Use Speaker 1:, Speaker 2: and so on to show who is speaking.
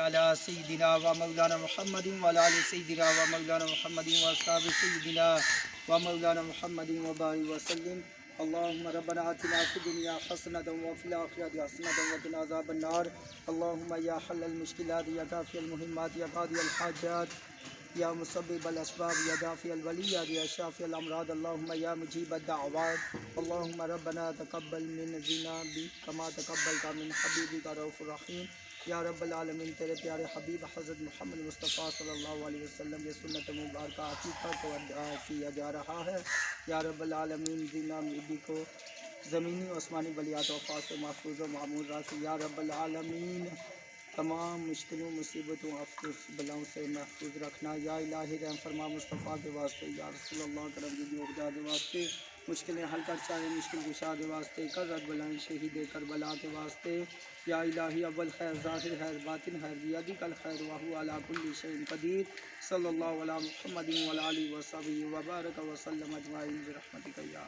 Speaker 1: على سيدنا ومولانا محمد وعلى آل سيدنا ومولانا محمد وأصحاب سيدنا ومولانا محمد وبارك وسلم. اللهم ربنا آتنا في الدنيا حسنة وفي الآخرة حسنة وقنا عذاب النار. اللهم يا حل المشكلات يا كافي المهمات يا قاضي الحاجات يا مسبب الأسباب يا دافع الوليات يا شافي الأمراض. اللهم يا مجيب الدعوات. اللهم ربنا تقبل من ذنوبنا كما تقبلت من حبيبك رؤوف الرحيم. یا رب العالمین تیرے پیارے حبیب حضرت محمد مصطفیٰ صلی اللہ علیہ وسلم یہ سنت مبارکہ عقیقہ کو ادا کیا جا رہا ہے. یا رب العالمین زینا میڈی کو زمینی و آسمانی بلیات و آفات سے محفوظ و معمور رکھ. یا رب العالمین تمام مشکلوں مصیبتوں افسوس بلاؤں سے محفوظ رکھنا. یا الہی رحم فرما مصطفیٰ کے واسطے. یا رسول اللہ کرم جی اقدا کے واسطے. مشکلیں حل کر چاہے مشکل کشا کے واسطے. کرت بلائیں شہید کربلا کے واسطے. یا الہی اول خیر ظاہر خیر باطن خیر بیدک الخیر وہو علی کل شیء قدیر. صلی اللہ علی محمد وعلی آلہ وصحبہ وبارک وسلم اجمعین برحمتک یا